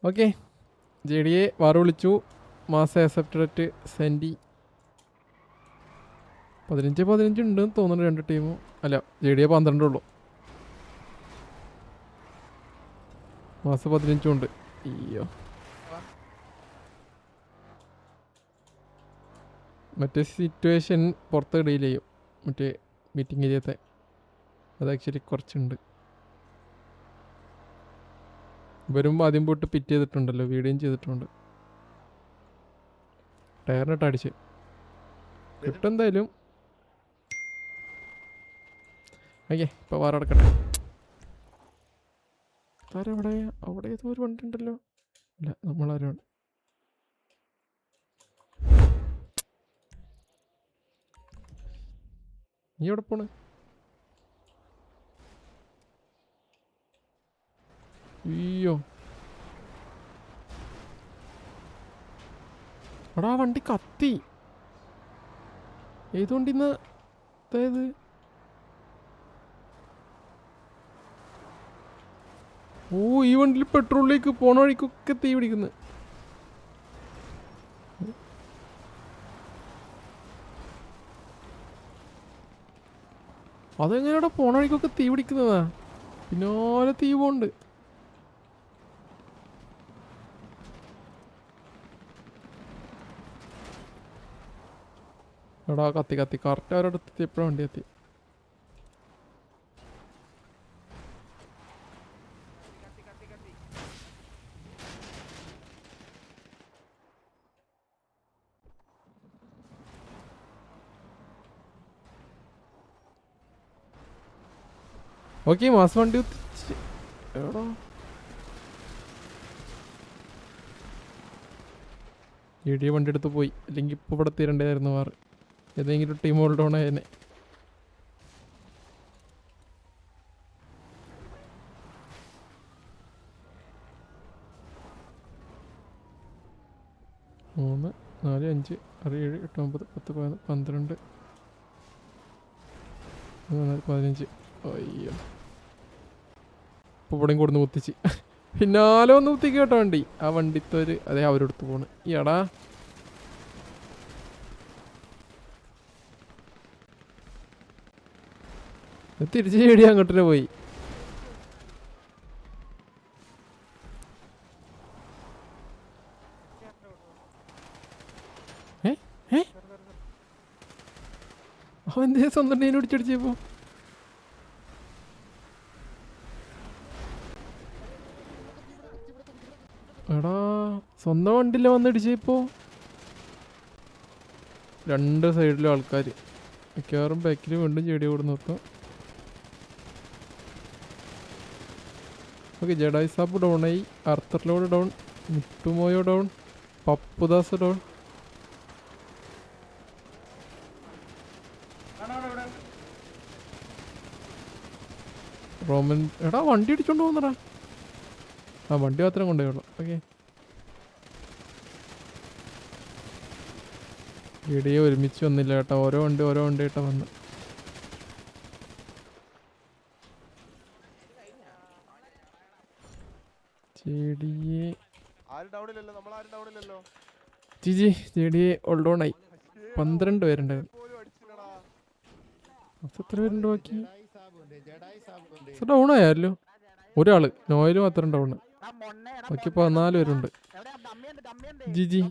Okay J D A വാറ് വിളിച്ചു. മാസം accepted സെൻഡി 15 ഉണ്ടെന്ന് തോന്നുന്നു രണ്ട് ടീമും. അല്ല ജെ ഡി എ 12 ഉള്ളൂ. മാസം 15 ഉണ്ട്. അയ്യോ മറ്റേ സിറ്റുവേഷൻ പുറത്ത് ഡീൽ ചെയ്യും. മറ്റേ മീറ്റിംഗ് ഏരിയത്തെ അത് ആക്ച്വലി കുറച്ചുണ്ട്. വരുമ്പോൾ ആദ്യം പോയിട്ട് പിറ്റ് ചെയ്തിട്ടുണ്ടല്ലോ, വീഡിയോയും ചെയ്തിട്ടുണ്ട്. ടയറിനിട്ട് അടിച്ച് കിട്ടും എന്തായാലും. ഓക്കെ ഇപ്പോൾ വേറെ അടക്കട്ടെ. ആരെവിടെ? അവിടെ ഏതോ ഒരു വണ്ടി ഉണ്ടല്ലോ. ഇല്ല നമ്മളാരാണ്? നീ എവിടെ പോണ്? അയ്യോ എടാ വണ്ടി കത്തി. ഏത് വണ്ടിന്ന്? അതായത് ഓ ഈ വണ്ടിയിൽ പെട്രോളിലേക്ക് പോണ വഴിക്കൊക്കെ തീ പിടിക്കുന്നു. അതെങ്ങനെയാടാ പോണ വഴിക്കൊക്കെ തീ പിടിക്കുന്നതാ? പിന്നാലെ തീ പോണ്ട്. എടാ കത്തി കത്തി കറക്റ്റ് അവരടുത്ത് എപ്പോഴും വണ്ടി എത്തി. ഓക്കെ മാസം വണ്ടി എടാ ഇടിയ വണ്ടി എടുത്ത് പോയി. അല്ലെങ്കിൽ ഇപ്പോൾ ഇവിടെ തീരണ്ടായിരുന്നു വേറെ ഏതെങ്കിലും ടീം ഹോൾഡ് ഓൺ ആയതിനെ. മൂന്ന് 4 5 6 7 8 9 10 11 12 15. അയ്യോ ഇപ്പോൾ ഇവിടെയും കൊടുന്ന് കുത്തിച്ച് പിന്നാലെ ഒന്ന് കുത്തിക്ക് കേട്ടോ വണ്ടി. ആ വണ്ടിത്തൊരു അതേ അവരെടുത്ത് പോണ്. എടാ തിരിച്ച് ചേടി അങ്ങോട്ടേ പോയി. അവൻ എന്തേ സ്വന്തം ടീനെ പിടിച്ചടിച്ചപ്പോ? എടാ സ്വന്തം വണ്ടിയില്ല വന്നിടിച്ചപ്പോ. രണ്ട് സൈഡിലും ആൾക്കാർ മിക്കവാറും ബാക്കിൽ വീണ്ടും ചെടി കൂടെ നിർത്തും. ഓക്കെ ജഡായി സാബ് ഡൗണായി. അർത്തർലോഡ് ഡൗൺ. മുട്ടുമോയോ ഡൗൺ. പപ്പുദാസ് ഡൗൺ. റോമൻ എടാ വണ്ടി അടിച്ചോണ്ട് പോകുന്നടാ. ആ വണ്ടി മാത്രം കൊണ്ടുപോയുള്ളൂ. ഓക്കെ ഇടിയെ ഒരുമിച്ച് വന്നില്ല കേട്ടോ. ഓരോ വണ്ടി ആയിട്ടാ വന്ന്. ജെഡിയെ ഹോൾഡ് ഓൺ ആയി. 12 പേരുണ്ടായിരുന്നു. എത്ര പേരുണ്ട് ബാക്കി? ഡൗൺ ആയല്ലോ ഒരാള്. നോയിലും അത്രയും ഡൗണ്. ബാക്കി 14 പേരുണ്ട്. ജി